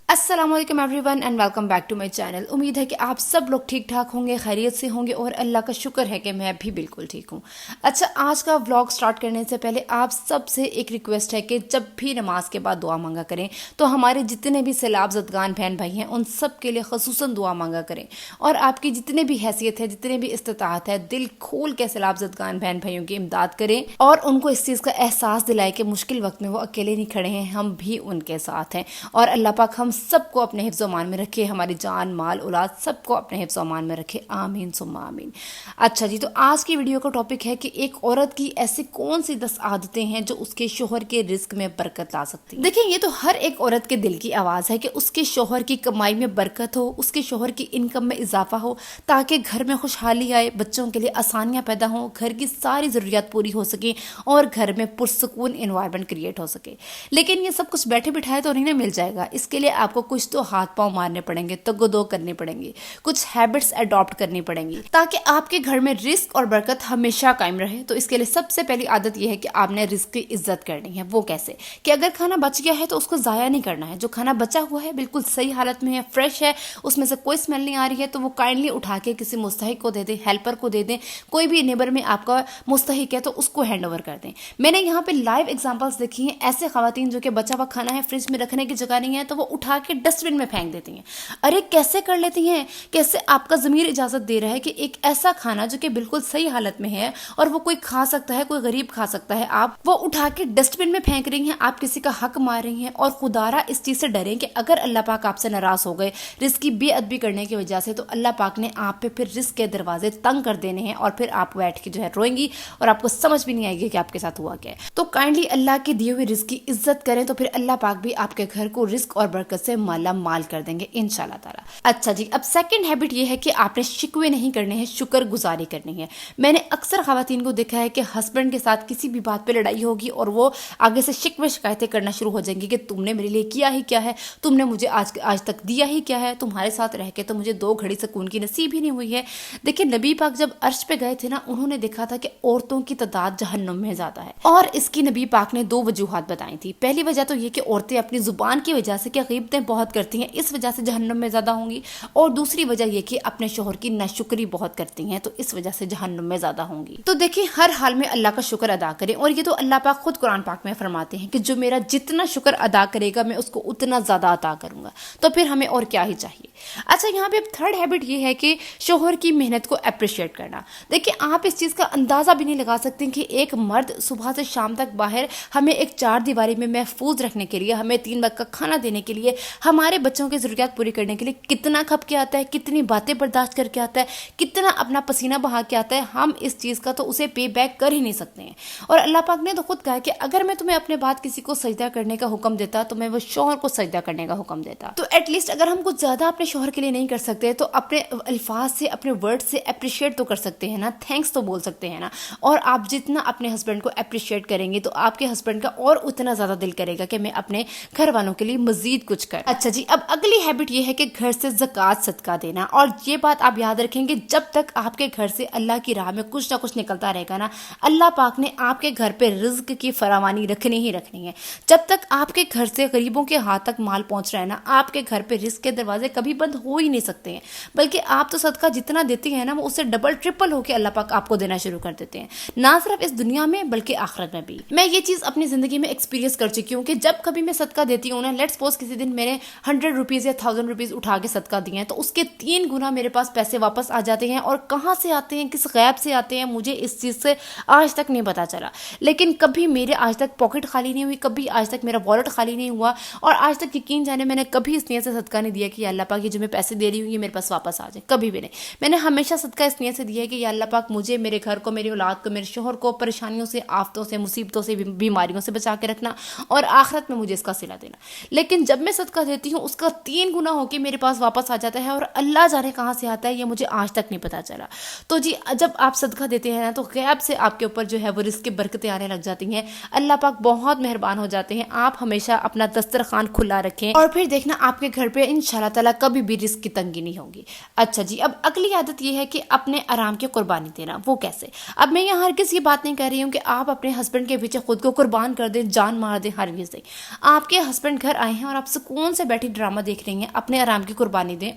अस्सलाम वालेकुम everyone and welcome back to my channel. उम्मीद है कि आप सब लोग ठीक ठाक होंगे, खैरियत से होंगे और अल्लाह का शुक्र है कि मैं भी बिल्कुल ठीक हूँ। अच्छा, आज का व्लॉग स्टार्ट करने से पहले आप सब से एक रिक्वेस्ट है कि जब भी नमाज के बाद दुआ मांगा करें तो हमारे जितने भी सैलाब ज़दगान बहन भाई हैं उन सब के लिए खसूसन दुआ मांगा करें और आपकी जितने भी हैसियत है, जितने भी इस्तिताअत है, दिल खोल के सैलाब ज़दगान बहन भाइयों की इमदाद करें और उनको इस चीज़ का एहसास दिलाए कि मुश्किल वक्त में वो अकेले नहीं खड़े हैं, हम भी उनके साथ हैं। और अल्लाह पाक हम सबको अपने हिफ्ज़ अमान में रखे, हमारी जान माल औलाद सबको अपने हिफ्ज़ अमान में रखे, आमीन सुम्मा आमीन। अच्छा जी, तो आज की वीडियो का टॉपिक है कि एक औरत की ऐसी कौन सी 10 आदतें हैं जो उसके शोहर के रिस्क में बरकत ला सकती हैं। देखिए, ये तो हर एक औरत के दिल की आवाज़ है कि उसके शोहर की कमाई में बरकत हो, उसके शोहर की इनकम में इजाफा हो ताकि घर में खुशहाली आए, बच्चों के लिए आसानियाँ पैदा हों, घर की सारी ज़रूरियात पूरी हो सके और घर में पुरसकून इन्वायरमेंट क्रिएट हो सके। लेकिन ये सब कुछ बैठे बिठाए तो नहीं ना मिल जाएगा, इसके लिए आपको कुछ तो हाथ पांव मारने पड़ेंगे, तगोदो करनी पड़ेंगे, कुछ हैबिट्स अडॉप्ट करनी पड़ेंगी ताकि आपके घर में रिस्क और बरकत हमेशा कायम रहे। तो इसके लिए सबसे पहली आदत यह है कि आपने रिस्क की इज्जत करनी है। वो कैसे? कि अगर खाना बच गया है तो उसको ज़ाया नहीं करना है। जो खाना बचा हुआ है बिल्कुल सही हालत में है, फ्रेश है, उसमें से कोई स्मेल नहीं आ रही है, तो वो काइंडली उठा के किसी मुस्तहिक को दे दें, हेल्पर को दे दें, कोई भी नेबर में आपका मुस्तहिक है तो उसको हैंड ओवर कर दें। मैंने यहाँ पे लाइव एग्जांपल्स देखी हैं, ऐसे खवातीन जो कि बचा हुआ खाना है, फ्रिज में रखने की जगह नहीं है तो वो उठा के डस्टबिन में फेंक देती हैं। अरे कैसे कर लेती हैं? कैसे आपका ज़मीर इजाज़त दे रहा है कि एक ऐसा खाना जो कि बिल्कुल सही हालत में है और वो कोई खा सकता है, कोई गरीब खा सकता है, आप वो उठा के डस्टबिन में फेंक रही हैं, आप किसी का हक मार रही हैं। और खुदारा इस चीज़ से डरें कि अगर अल्लाह पाक आपसे नाराज़ हो गए रिस्क की बेअदबी करने की वजह से, तो अल्लाह पाक ने आप पे फिर रिस्क के दरवाजे तंग कर देने हैं और फिर आप बैठ के जो है रोएंगी और आपको समझ भी नहीं आएगी कि आपके साथ हुआ क्या है। तो काइंडली अल्लाह के दिए हुए रिस्क की इज्जत करें तो फिर अल्लाह पाक भी आपके घर को रिस्क और बरकत से माला माल कर देंगे इंशाल्लाह ताला। अच्छा जी, अब सेकंड हैबिट ये है कि आपने शिकवे नहीं करने हैं, शुक्रगुजारी करनी है। मैंने अक्सर खवातीन को देखा है कि हस्बैंड के साथ किसी भी बात पे लड़ाई होगी और वो आगे से शिकवे शिकायतें करना शुरू हो जाएंगी कि तुमने मेरे लिए किया ही क्या है, तुमने मुझे आज तक दिया ही क्या है, तुम्हारे साथ रह के तो मुझे 2 घड़ी सुकून की नसीब ही नहीं हुई है। देखिए, नबी पाक जब अर्श पे गए थे ना, उन्होंने देखा था कि औरतों की तादाद जहन्नुम में ज्यादा है और इसकी नबी पाक ने 2 वजूहात बताई थी। पहली वजह तो ये कि औरतें अपनी जुबान की वजह से क्या गीबतें बहुत करती हैं, इस वजह से जहन्नुम में ज्यादा होंगी, और दूसरी वजह यह कि अपने शोहर की नाशुक्री बहुत करती हैं तो इस वजह से जहन्नुम में ज्यादा होंगी। तो देखिए, हर हाल में अल्लाह का शुक्र अदा करें और ये तो अल्लाह पाक खुद कुरान पाक में फरमाते हैं कि जो मेरा जितना शुक्र अदा करेगा मैं उसको उतना ज्यादा अता करूंगा। तो फिर हमें और क्या ही चाहिए। अच्छा, यहाँ पे थर्ड हैबिट ये है कि शोहर की मेहनत को अप्रिशिएट करना। देखिए, आप इस चीज का अंदाजा भी नहीं लगा सकते कि एक मर्द सुबह से शाम तक बाहर हमें एक 4 दीवारी में महफूज रखने के लिए, हमें 3 वक्त का खाना देने के लिए, हमारे बच्चों की जरूरियात पूरी करने के लिए कितना खप के आता है, कितनी बातें बर्दाश्त करके आता है, कितना अपना पसीना बहा के आता है। हम इस चीज का तो उसे पे बैक कर ही नहीं सकते हैं। और अल्लाह पाक ने तो खुद कहा कि अगर मैं तुम्हें अपने बाद किसी को सजदा करने का हुक्म देता तो मैं वो शोहर को सजदा करने का हुक्म देता। तो एटलीस्ट अगर हम कुछ ज्यादा अपने शोहर के लिए नहीं कर सकते तो अपने अल्फाज से, अपने वर्ड से अप्रिशिएट तो कर सकते हैं ना, थैंक्स तो बोल सकते हैं ना। और आप जितना अपने हस्बैंड को अप्रिशिएट करेंगे तो आपके हस्बैंड का और उतना ज्यादा दिल करेगा कि मैं अपने घर वालों के लिए मजीद कुछ कर। अच्छा जी, अब अगली हैबिट ये है कि घर से ज़कात सदका देना। और ये बात आप याद रखेंगे, जब तक आपके घर से अल्लाह की राह में कुछ ना कुछ निकलता रहेगा ना, अल्लाह पाक ने आपके घर पे रिज्क की फरावानी रखनी ही रखनी है। जब तक आपके घर से गरीबों के हाथ तक माल पहुंच रहा है ना, आपके घर पे रिज्क के दरवाजे कभी बंद हो ही नहीं सकते हैं। बल्कि आप तो सदका जितना देते हैं ना, वो उससे डबल ट्रिपल होकर अल्लाह पाक आपको देना शुरू कर देते हैं, ना सिर्फ इस दुनिया में बल्कि आखिरत में भी। मैं ये चीज अपनी जिंदगी में एक्सपीरियंस कर चुकी हूँ कि जब कभी मैं सदका देती हूँ ना, लेट्स सपोज किसी दिन मैंने 100 रुपीज या 1000 रुपीज उठा के सदका दिए हैं तो उसके 3 गुना मेरे पास पैसे वापस आ जाते हैं। और कहाँ से आते हैं, किस गैब से आते हैं, मुझे इस चीज से आज तक नहीं पता चला। लेकिन कभी मेरे आज तक पॉकेट खाली नहीं हुई, कभी आज तक मेरा वॉलेट खाली नहीं हुआ, और आज तक यकीन जाने मैंने कभी इस नियत से सदका नहीं दिया कि अल्लाह पाक ये जो मैं पैसे दे रही हूँ ये मेरे पास वापस आ जाए, कभी भी नहीं। मैंने हमेशा सदका इस नियत से दिया है कि अल्लाह पाक मुझे, मेरे घर को, मेरी औलाद को, मेरे शोहर को परेशानियों से, आफतों से, मुसीबतों से, बीमारियों से बचा के रखना और आखिरत में मुझे इसका सिला देना। लेकिन जब मैं सदका देती हूँ उसका 3 गुना होकर मेरे पास वापस आ जाता है और अल्लाह जाने कहाँ से आता है ये मुझे आज तक नहीं पता चला। तो जी, जब आप सदका देते हैं ना तो गैब से आपके ऊपर जो है वो रिस्क की बरकतें आने लग जाती हैं। अल्लाह पाक बहुत मेहरबान हो जाते हैं। आप हमेशा अपना दस्तरखान खुला रखें और फिर देखना आपके घर पे इंशाल्लाह ताला कभी भी रिस्क की तंगी नहीं होगी। अच्छा जी, अब अगली आदत ये है कि अपने आराम की कुर्बानी देना। वो कैसे? अब मैं यहाँ हर किसी की बात नहीं कर रही हूँ कि आप अपने हस्बैंड के पीछे खुद को कुर्बान कर दें, जान मार दें, हरगिज़ नहीं। आपके हस्बैंड घर आए हैं और आप सुकून सुकून से बैठी ड्रामा देख रही हैं, अपने आराम की कुर्बानी दें,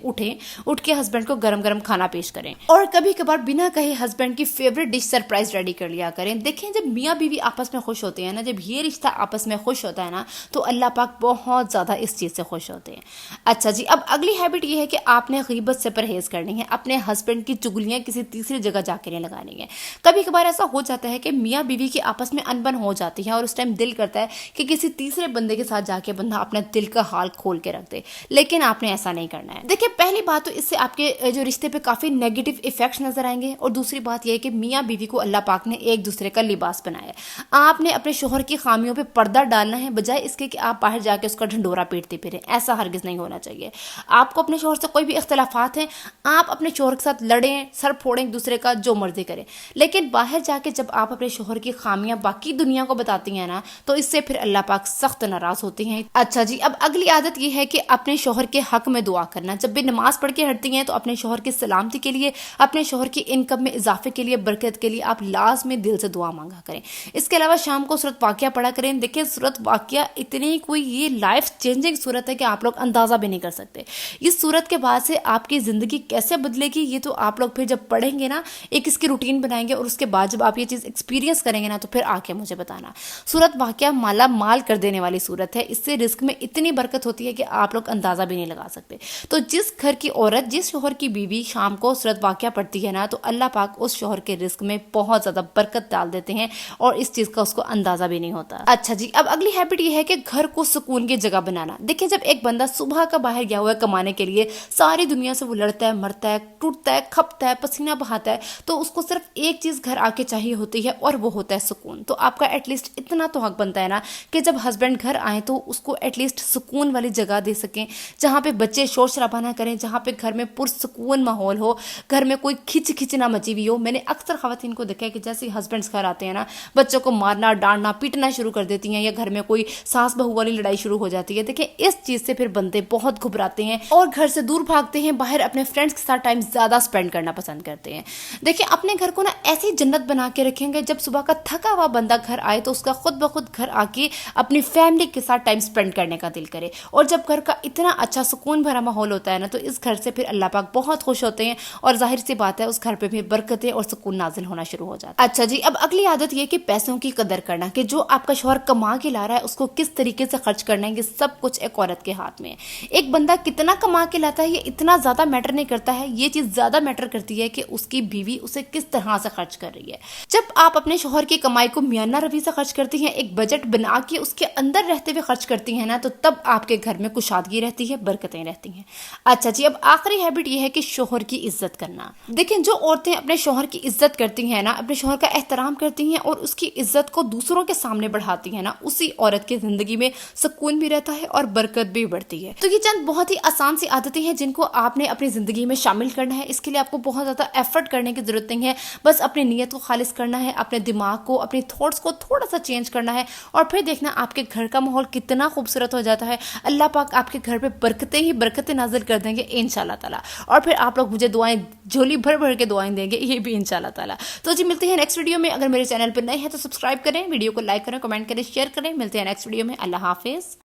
उठ के हस्बैंड को गरम गरम खाना पेश करें और कभी कभार बिना कहे हस्बैंड की फेवरेट डिश सरप्राइज रेडी कर लिया करें। देखें, जब मियाँ बीवी आपस में खुश होते हैं ना, जब ये रिश्ता आपस में खुश होता है ना, तो अल्लाह पाक बहुत ज़्यादा इस चीज़ से खुश होते हैं। अच्छा जी, अब अगली हैबिट ये है कि आपने गीबत से परहेज करनी है, अपने हस्बैंड की चुगलियाँ किसी तीसरी जगह जाके नहीं लगानी है। कभी कभार ऐसा हो जाता है कि मियाँ बीवी की आपस में अनबन हो जाती है और उस टाइम दिल करता है कि किसी तीसरे बंदे के साथ जाके बंदा अपने दिल का हाल खोल के रख दे, लेकिन आपने ऐसा नहीं करना है। देखिए, पहली बात तो इससे आपके जो रिश्ते पे काफ़ी नेगेटिव इफेक्ट्स नजर आएंगे और दूसरी बात यह है कि मियाँ बीवी को अल्लाह पाक ने एक दूसरे का लिबास बनाया है। आपने अपने शोहर की खामियों पे पर्दा डालना है, बजाय इसके कि आप बाहर जाके उसका ढंडोरा पीटते फिरें। ऐसा हरगिज नहीं होना चाहिए। आपको अपने शोहर से कोई भी इख्तलाफात हैं, आप अपने शोहर के साथ लड़ें, सर फोड़ें एक दूसरे का, जो मर्जी करें, लेकिन बाहर जाके जब आप अपने शोहर की खामियां बाकी दुनिया को बताती हैं ना, तो इससे फिर अल्लाह पाक सख्त नाराज होते हैं। अच्छा जी, अब अगली आदत यह है कि अपने शोहर के हक में दुआ करना। जब भी नमाज पढ़ के हटती हैं तो अपने शोहर की सलामती के लिए, अपने शोहर की इनकम में इजाफे के लिए, बरकत के लिए आप लाजमी दिल से दुआ मांगा करें। इसके अलावा शाम को सूरत वाक़िया पढ़ा करें। देखिए, सूरत वाक़िया इतनी कोई ये लाइफ चेंजिंग सूरत है कि आप लोग अंदाज़ा भी नहीं कर सकते। इस सूरत के बाद से आपकी ज़िंदगी कैसे बदलेगी, ये तो आप लोग फिर जब पढ़ेंगे ना, एक इसकी रूटीन बनाएंगे और उसके बाद जब आप ये चीज़ एक्सपीरियंस करेंगे ना, तो फिर आके मुझे बताना। सूरत वाक़िया माला माल कर देने वाली सूरत है। इससे रिस्क में इतनी बरकत होती है कि आप लोग अंदाज़ा भी नहीं लगा सकते। तो जिस घर की औरत, जिस शोहर की बीवी शाम को सूरत वाक़िया पढ़ती है ना, तो अल्लाह पाक उस शोहर के रिस्क में बहुत ज़्यादा बरकत डाल देते हैं और इस चीज़ का उसको अंदाज़ा भी नहीं होता। अच्छा जी, अब अगली हैबिट ये है कि घर को सुकून की जगह बनाना। देखिए, जब एक बंदा सुबह का बाहर गया हुआ है कमाने के लिए, सारी दुनिया से वो लड़ता है, मरता है, टूटता है, खपता है, पसीना बहाता है, तो उसको सिर्फ एक चीज़ घर आके चाहिए होती है और वो होता है सुकून। तो आपका एटलीस्ट इतना तो हक बनता है ना कि जब हस्बैंड घर आए तो उसको एटलीस्ट सुकून वाली जगह दे सकें, जहाँ पे बच्चे शोर शराबा ना करें, जहाँ पे घर में पुरसुकून माहौल हो, घर में कोई खिच ना मची हुई हो। मैंने अक्सर खवातीन को देखा है कि जैसे हस्बैंड्स घर आते हैं ना, बच्चों को मारना, डांटना, पीटना शुरू कर देती हैं, या घर में कोई सास बहू वाली लड़ाई शुरू हो जाती है। देखिए, इस चीज़ से फिर बंदे बहुत घबराते हैं और घर से दूर भागते हैं, बाहर अपने फ्रेंड्स के साथ टाइम ज़्यादा स्पेंड करना पसंद करते हैं। देखिए, अपने घर को ना ऐसी जन्नत बना के रखेंगे, जब सुबह का थका हुआ बंदा घर आए तो उसका खुद ब खुद घर आके अपनी फैमिली के साथ टाइम स्पेंड करने का दिल करे। और जब घर का इतना अच्छा सुकून भरा माहौल होता है ना, तो इस घर से फिर अल्लाह पाक बहुत खुश होते हैं और जाहिर सी बात है, उस घर पे भी बरकतें और सुकून नाजिल होना शुरू हो जाता है। अच्छा जी, अब अगली आदत ये कि पैसों की कदर करना, कि जो आपका शौहर कमा के ला रहा है उसको किस तरीके से खर्च करना है, ये सब कुछ एक औरत के हाथ में है। एक बंदा कितना कमा के लाता है ये इतना ज्यादा मैटर नहीं करता है, ये चीज ज्यादा मैटर करती है कि उसकी बीवी उसे किस तरह से खर्च कर रही है। जब आप अपने शौहर की कमाई को मियाना रवि से खर्च करती हैं, एक बजट बना के उसके अंदर रहते हुए खर्च करती हैं ना, तो तब आपके घर में कुशादगी रहती है, बरकतें रहती हैं। अच्छा जी, अब आखिरी हैबिट ये है कि शौहर की इज्जत करना। देखें, जो औरतें अपने शौहर की इज्जत करती हैं ना, अपने शौहर का एहतराम करती हैं और उसकी इज्जत को दूसरों के सामने बढ़ाती हैं ना, उसी औरत की जिंदगी में सुकून भी रहता है और बरकत भी बढ़ती है। तो ये चंद बहुत ही आसान सी आदतें हैं जिनको आपने अपनी जिंदगी में शामिल करना है। इसके लिए आपको बहुत ज्यादा एफर्ट करने की जरूरत नहीं है, बस अपनी नीयत को खालिस करना है, अपने दिमाग को, अपनी थॉट्स को थोड़ा सा चेंज करना है और फिर देखना आपके घर का माहौल कितना खूबसूरत हो जाता है। अल्लाह पाक आपके घर पे बरकतें ही बरकतें नाजिल कर देंगे इंशाल्लाह ताला, और फिर आप लोग मुझे दुआएं झोली भर भर के दुआएं देंगे, ये भी इंशाल्लाह ताला। तो जी, मिलते हैं नेक्स्ट वीडियो में। अगर मेरे चैनल पर नए हैं तो सब्सक्राइब करें, वीडियो को लाइक करें, कमेंट करें, शेयर करें। मिलते हैं नेक्स्ट वीडियो में। अल्लाह हाफिज।